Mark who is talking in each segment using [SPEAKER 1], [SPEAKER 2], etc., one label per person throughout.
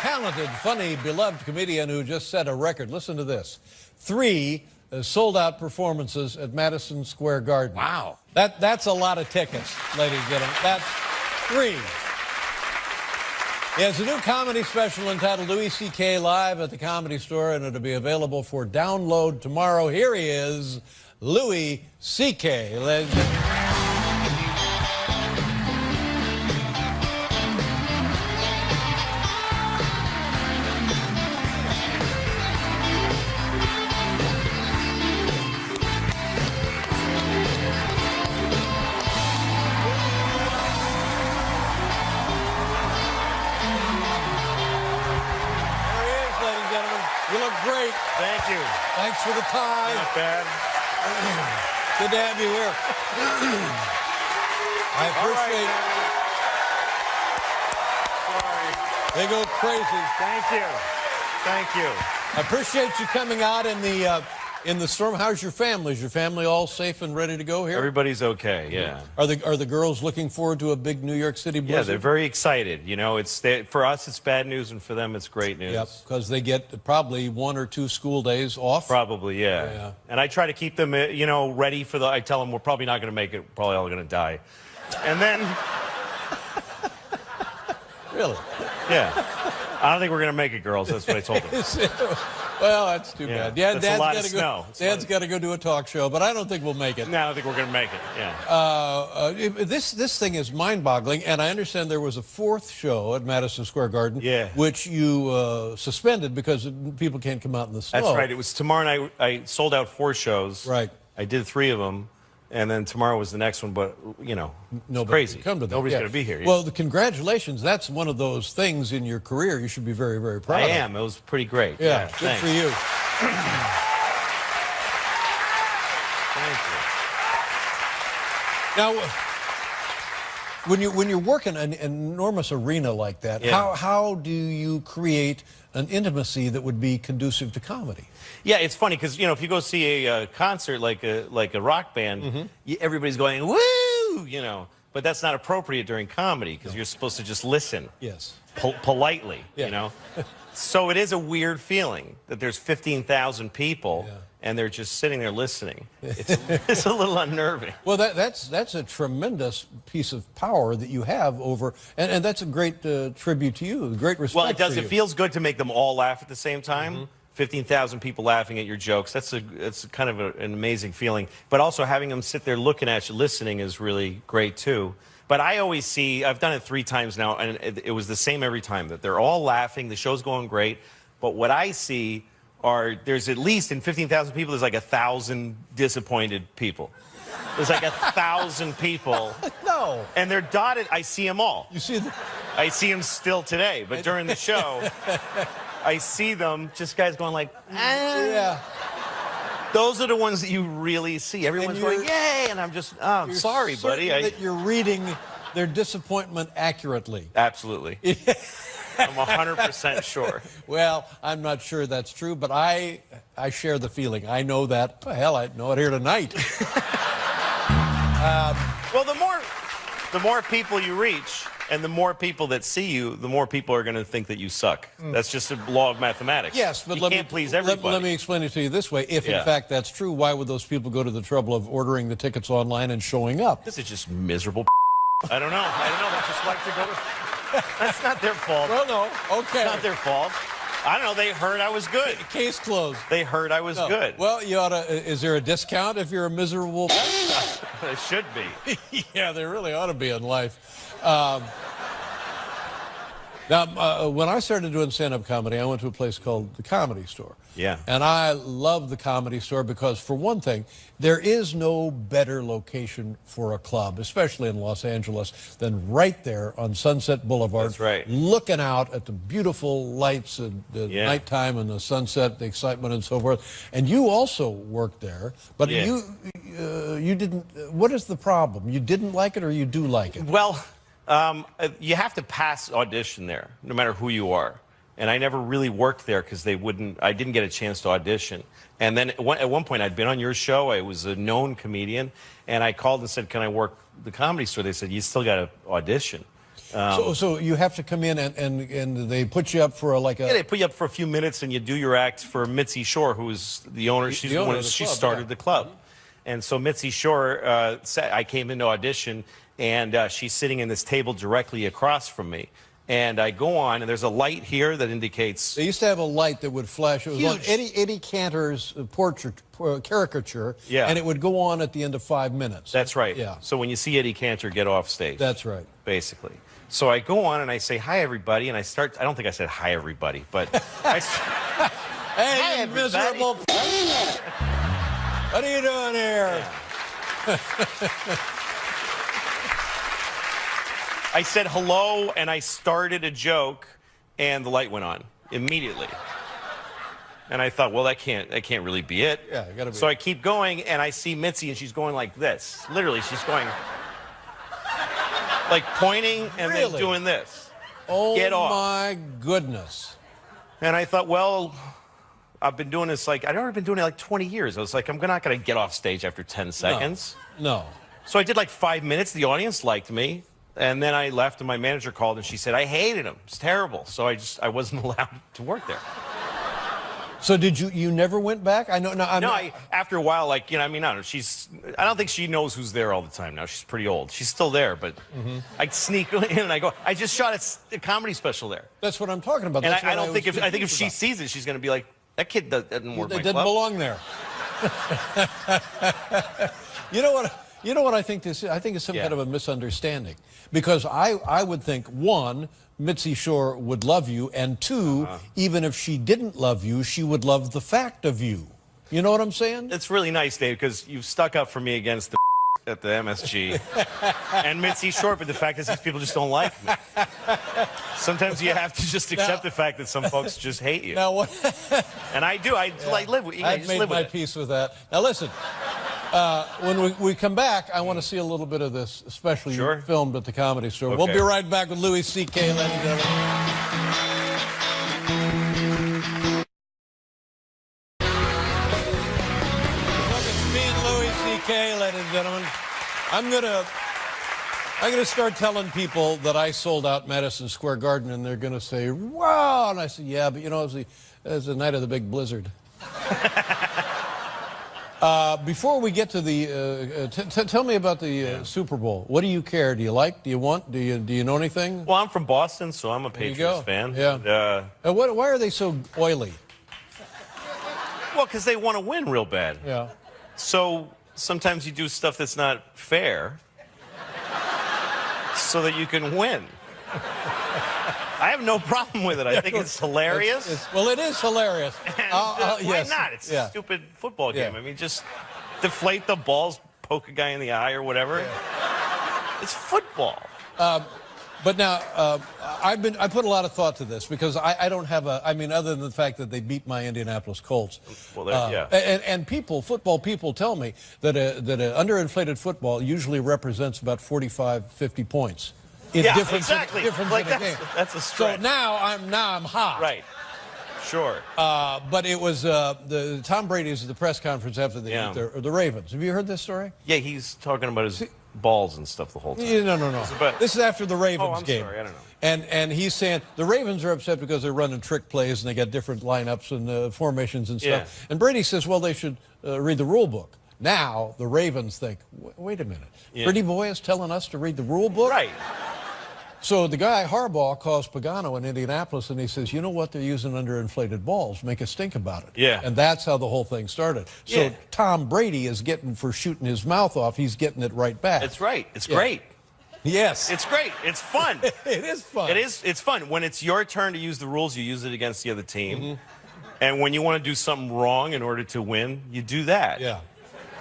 [SPEAKER 1] talented, funny, beloved comedian who just set a record. Listen to this. 3 sold-out performances at Madison Square Garden.
[SPEAKER 2] Wow.
[SPEAKER 1] That's a lot of tickets, ladies and gentlemen. That's 3. He has a new comedy special entitled Louis C.K. Live at the Comedy Store, and it'll be available for download tomorrow. Here he is, Louis C.K. You look great.
[SPEAKER 2] Thank you.
[SPEAKER 1] Thanks for the tie.
[SPEAKER 2] Not bad.
[SPEAKER 1] Good to have you here. I appreciate it. They go crazy.
[SPEAKER 2] Thank you. Thank you.
[SPEAKER 1] I appreciate you coming out in the storm. How's your family? Is your family all safe and ready to go here?
[SPEAKER 2] Everybody's okay, yeah.
[SPEAKER 1] Are the girls looking forward to a big New York City blizzard?
[SPEAKER 2] Yeah, they're very excited. You know, for us it's bad news, and for them it's great news.
[SPEAKER 1] Yep, because they get probably 1 or 2 school days off.
[SPEAKER 2] Probably, yeah. And I try to keep them, you know, ready for I tell them we're probably not going to make it, probably all going to die. And then...
[SPEAKER 1] Really?
[SPEAKER 2] Yeah. I don't think we're going to make it, girls. That's what I told them.
[SPEAKER 1] Well, that's too bad. Yeah,
[SPEAKER 2] that's a lot of snow.
[SPEAKER 1] Dad's got to go do a talk show, but I don't think we'll make it.
[SPEAKER 2] No, I don't think we're going to make it, yeah.
[SPEAKER 1] This thing is mind-boggling, and I understand there was a 4th show at Madison Square Garden, which you suspended because people can't come out in the snow.
[SPEAKER 2] That's right. It was tomorrow night. I sold out 4 shows.
[SPEAKER 1] Right.
[SPEAKER 2] I did 3 of them. And then tomorrow was the next one, but, you know, it's crazy.
[SPEAKER 1] Come to that.
[SPEAKER 2] Nobody's going to be here.
[SPEAKER 1] Well, congratulations. That's one of those things in your career you should be very, very proud of.
[SPEAKER 2] I am. It was pretty great.
[SPEAKER 1] Yeah, good
[SPEAKER 2] thanks.
[SPEAKER 1] for you.
[SPEAKER 2] Thank you.
[SPEAKER 1] Now, when you're working an enormous arena like that, how do you create an intimacy that would be conducive to comedy?
[SPEAKER 2] Yeah, it's funny because, you know, if you go see a concert like a rock band, everybody's going, woo, you know. But that's not appropriate during comedy because you're supposed to just listen.
[SPEAKER 1] Yes.
[SPEAKER 2] Politely, you know. So it is a weird feeling that there's 15,000 people and they're just sitting there listening. It's a little unnerving.
[SPEAKER 1] Well, that's a tremendous piece of power that you have over, and that's a great tribute to you, great respect.
[SPEAKER 2] Well, it does.
[SPEAKER 1] For you.
[SPEAKER 2] It feels good to make them all laugh at the same time. 15,000 people laughing at your jokes. It's kind of an amazing feeling. But also having them sit there looking at you, listening is really great too. But I always see, I've done it 3 times now, and it was the same every time, that they're all laughing, the show's going great. But what I see are, there's at least in 15,000 people, there's like 1,000 disappointed people. There's like 1,000 people.
[SPEAKER 1] No.
[SPEAKER 2] And they're dotted. I see them all.
[SPEAKER 1] You see them?
[SPEAKER 2] I see them still today. But during the show, I see them, just guys going like,
[SPEAKER 1] Yeah.
[SPEAKER 2] Those are the ones that you really see. Everyone's going, yay! And I'm just, oh, I'm sorry, buddy.
[SPEAKER 1] That you're reading their disappointment accurately.
[SPEAKER 2] Absolutely. I'm 100% sure.
[SPEAKER 1] Well, I'm not sure that's true, but I share the feeling. I know that. Well, hell, I know it here tonight.
[SPEAKER 2] Well, the more people you reach, and the more people that see you, the more people are going to think that you suck. That's just a law of mathematics.
[SPEAKER 1] Yes, but
[SPEAKER 2] you can't please everybody.
[SPEAKER 1] Let me explain it to you this way. If, in fact, that's true, why would those people go to the trouble of ordering the tickets online and showing up?
[SPEAKER 2] This is just miserable. I don't know. They just like to go to... That's not their fault.
[SPEAKER 1] Well, no. Okay.
[SPEAKER 2] It's not their fault. I don't know. They heard I was good.
[SPEAKER 1] Case closed.
[SPEAKER 2] They heard I was good.
[SPEAKER 1] Well, you ought to... Is there a discount if you're a miserable...
[SPEAKER 2] There should be.
[SPEAKER 1] Yeah, there really ought to be in life. Now, when I started doing stand-up comedy, I went to a place called the Comedy Store.
[SPEAKER 2] Yeah.
[SPEAKER 1] And I love the Comedy Store because, for one thing, there is no better location for a club, especially in Los Angeles, than right there on Sunset Boulevard.
[SPEAKER 2] That's right.
[SPEAKER 1] Looking out at the beautiful lights at the nighttime and the sunset, the excitement and so forth. And you also worked there, but you didn't... What is the problem? You didn't like it or you do like it?
[SPEAKER 2] Well... you have to pass audition there, no matter who you are. And I never really worked there because I didn't get a chance to audition. And then at one point, I'd been on your show. I was a known comedian. And I called and said, can I work the Comedy Store? They said, you still got to audition.
[SPEAKER 1] So you have to come in and they put you up for
[SPEAKER 2] Yeah, they put you up for a few minutes and you do your act for Mitzi Shore, who's the owner. She's the one she started the club. And so Mitzi Shore, I came in to audition, and she's sitting in this table directly across from me. And I go on, and there's a light here that indicates...
[SPEAKER 1] They used to have a light that would flash. It was like Eddie Cantor's caricature, and it would go on at the end of 5 minutes.
[SPEAKER 2] That's right.
[SPEAKER 1] Yeah.
[SPEAKER 2] So when you see Eddie Cantor, get off stage.
[SPEAKER 1] That's right.
[SPEAKER 2] Basically. So I go on, and I say, hi, everybody, and I start... I don't think I said hi, everybody, but...
[SPEAKER 1] Hey, hi, you miserable... What are you doing here?
[SPEAKER 2] Yeah. I said hello, and I started a joke, and the light went on immediately. And I thought, well, that can't really be it.
[SPEAKER 1] Yeah, it gotta be.
[SPEAKER 2] So I keep going, and I see Mitzi, and she's going like this. Literally, she's going like pointing and then doing this.
[SPEAKER 1] Oh,
[SPEAKER 2] get off.
[SPEAKER 1] My goodness.
[SPEAKER 2] And I thought, well, I've been doing this I'd already been doing it like 20 years. I was like, I'm not going to get off stage after 10 seconds.
[SPEAKER 1] No.
[SPEAKER 2] So I did like 5 minutes. The audience liked me. And then I left, and my manager called, and she said, I hated him. It's terrible. So I wasn't allowed to work there.
[SPEAKER 1] So did you never went back? I know. No,
[SPEAKER 2] after a while, like, you know, I mean, I don't know. I don't think she knows who's there all the time now. She's pretty old. She's still there, but I sneak in and I go, I just shot a comedy special there.
[SPEAKER 1] That's what I'm talking about.
[SPEAKER 2] And
[SPEAKER 1] That's
[SPEAKER 2] I don't think I think if she sees it, she's going to be like, that kid doesn't work.
[SPEAKER 1] They didn't belong there. You know what I think this is? I think it's some kind of a misunderstanding. Because I would think, one, Mitzi Shore would love you, and two, even if she didn't love you, she would love the fact of you. You know what I'm saying?
[SPEAKER 2] It's really nice, Dave, because you've stuck up for me against the at the MSG and Mitzi Shore, but the fact is these people just don't like me. Sometimes you have to just accept the fact that some folks just hate you.
[SPEAKER 1] Now what?
[SPEAKER 2] And I do. I live with you.
[SPEAKER 1] I've made my peace with that. Now listen. When we come back, I want to see a little bit of this, especially you filmed at the Comedy Store. Okay. We'll be right back with Louis C.K., ladies and gentlemen. Look, it's me and Louis C.K., ladies and gentlemen. I'm gonna start telling people that I sold out Madison Square Garden, and they're gonna say, "Wow!" And I said, "Yeah, but you know, it was the night of the big blizzard." Before we get to the, tell me about the Super Bowl. What do you care? Do you like? Do you want? Do you know anything?
[SPEAKER 2] Well, I'm from Boston, so I'm a Patriots fan.
[SPEAKER 1] Yeah. And, why are they so oily?
[SPEAKER 2] Well, because they want to win real bad.
[SPEAKER 1] Yeah.
[SPEAKER 2] So sometimes you do stuff that's not fair, so that you can win. I have no problem with it. I think it's hilarious.
[SPEAKER 1] Well, it is hilarious.
[SPEAKER 2] Why not? It's a stupid football game. I mean, just deflate the balls, poke a guy in the eye or whatever. It's football.
[SPEAKER 1] But now, I put a lot of thought to this because I don't have I mean, other than the fact that they beat my Indianapolis Colts.
[SPEAKER 2] Well,
[SPEAKER 1] and football people tell me that an underinflated football usually represents about 45, 50 points.
[SPEAKER 2] Exactly.
[SPEAKER 1] Like
[SPEAKER 2] that's a stretch.
[SPEAKER 1] So now I'm hot.
[SPEAKER 2] Right. Sure.
[SPEAKER 1] But it was the Tom Brady's at the press conference after they beat the Ravens. Have you heard this story?
[SPEAKER 2] Yeah, he's talking about his balls and stuff the whole time.
[SPEAKER 1] No. This is after the Ravens game.
[SPEAKER 2] Sorry, I don't know.
[SPEAKER 1] And he's saying the Ravens are upset because they're running trick plays and they got different lineups and formations and stuff.
[SPEAKER 2] Yeah.
[SPEAKER 1] And Brady says, well, they should read the rule book. Now the Ravens think, wait a minute. Pretty boy is telling us to read the rule book?
[SPEAKER 2] Right.
[SPEAKER 1] So the guy, Harbaugh, calls Pagano in Indianapolis, and he says, you know what? They're using underinflated balls. Make us think about it.
[SPEAKER 2] Yeah.
[SPEAKER 1] And that's how the whole thing started. So Tom Brady is getting, for shooting his mouth off, he's getting it right back.
[SPEAKER 2] It's right. It's great.
[SPEAKER 1] Yes.
[SPEAKER 2] It's great. It's fun.
[SPEAKER 1] It is fun.
[SPEAKER 2] It's fun. When it's your turn to use the rules, you use it against the other team. And when you want to do something wrong in order to win, you do that.
[SPEAKER 1] Yeah.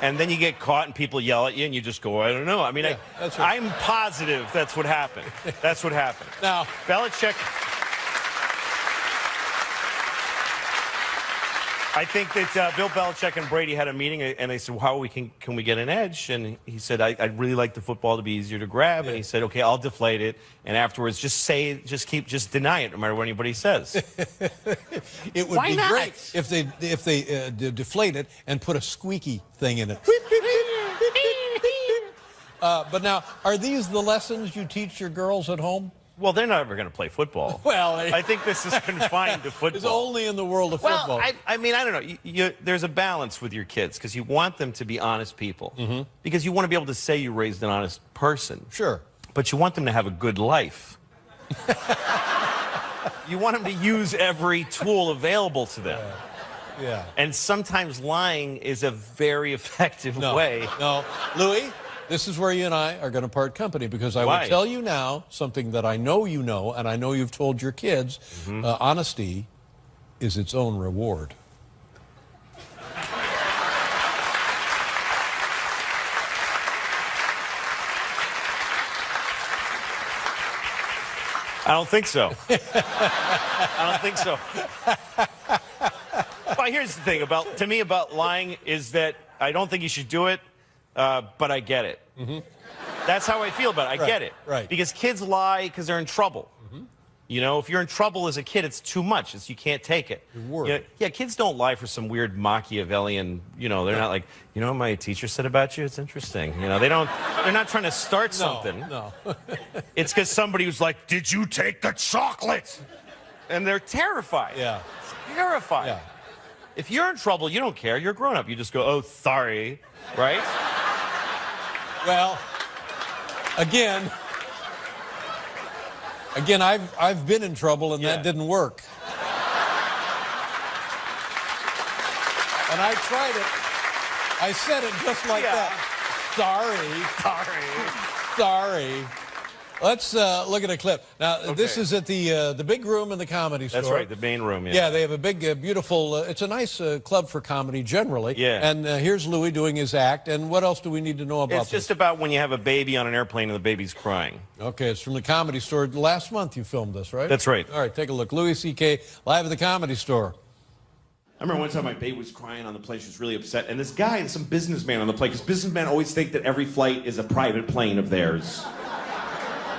[SPEAKER 2] And then you get caught and people yell at you and you just go, I don't know. I mean, I'm positive that's what happened. That's what happened.
[SPEAKER 1] Now,
[SPEAKER 2] Belichick, I think that Bill Belichick and Brady had a meeting and they said, well, can we get an edge? And he said, I'd really like the football to be easier to grab. And he said, okay, I'll deflate it. And afterwards, just deny it no matter what anybody says.
[SPEAKER 1] It would be great if they deflate it and put a squeaky thing in it. But now, are these the lessons you teach your girls at home?
[SPEAKER 2] Well, they're not ever going to play football.
[SPEAKER 1] Well,
[SPEAKER 2] I think this is confined to football.
[SPEAKER 1] It's only in the world of football.
[SPEAKER 2] Well, I mean, I don't know. There's a balance with your kids because you want them to be honest people. Because you want to be able to say you raised an honest person.
[SPEAKER 1] Sure.
[SPEAKER 2] But you want them to have a good life. You want them to use every tool available to them.
[SPEAKER 1] Yeah.
[SPEAKER 2] And sometimes lying is a very effective way.
[SPEAKER 1] No, Louis, this is where you and I are going to part company because I
[SPEAKER 2] Why?
[SPEAKER 1] will tell you now something that I know you know, and I know you've told your kids. Honesty is its own reward.
[SPEAKER 2] I don't think so. I don't think so. But here's the thing to me about lying is that I don't think you should do it, but I get it. That's how I feel about it. I get it.
[SPEAKER 1] Right.
[SPEAKER 2] Because kids lie because they're in trouble. You know, if you're in trouble as a kid, it's too much. You can't take it. Yeah, kids don't lie for some weird Machiavellian, they're not like, what my teacher said about you? It's interesting. They're not trying to start something.
[SPEAKER 1] No.
[SPEAKER 2] It's because somebody was like, did you take the chocolate? And they're terrified.
[SPEAKER 1] Yeah.
[SPEAKER 2] Terrified.
[SPEAKER 1] Yeah.
[SPEAKER 2] If you're in trouble, you don't care. You're a grown up. You just go, oh, sorry. Right?
[SPEAKER 1] Well, again, I've been in trouble, and that didn't work. And I tried it. I said it just like that. Sorry. Let's look at a clip. Now, this is at the big room in the Comedy Store.
[SPEAKER 2] That's right, the main room,
[SPEAKER 1] Yeah, they have a big, beautiful, it's a nice club for comedy generally.
[SPEAKER 2] Yeah.
[SPEAKER 1] And here's Louis doing his act. And what else do we need to know about
[SPEAKER 2] It's just about when you have a baby on an airplane and the baby's crying.
[SPEAKER 1] Okay, it's from the Comedy Store. Last month you filmed this, right?
[SPEAKER 2] That's right.
[SPEAKER 1] All right, take a look. Louis C.K. live at the Comedy Store.
[SPEAKER 3] I remember one time my baby was crying on the plane. She was really upset. And this guy and some businessman on the plane, because businessmen always think that every flight is a private plane of theirs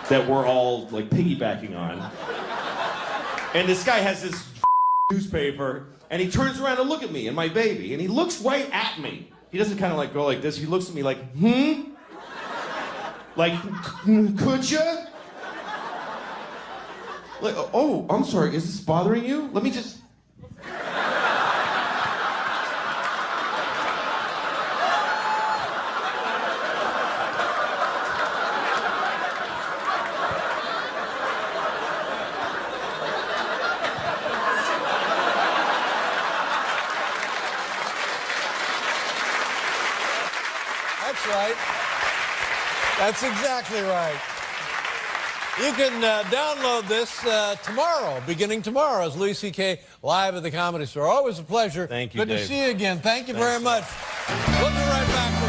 [SPEAKER 3] that we're all like piggybacking on. And this guy has this newspaper, and he turns around to look at me and my baby, and he looks right at me. He doesn't kind of like go like this. He looks at me like, Like, could you? Like, oh, I'm sorry. Is this bothering you? Let me just.
[SPEAKER 1] That's right. That's exactly right. You can download this tomorrow, beginning tomorrow, as Louis C.K. live at the Comedy Store. Always a pleasure.
[SPEAKER 2] Thank you,
[SPEAKER 1] Good
[SPEAKER 2] Dave.
[SPEAKER 1] to see you again. Thank you very much. We'll be right back.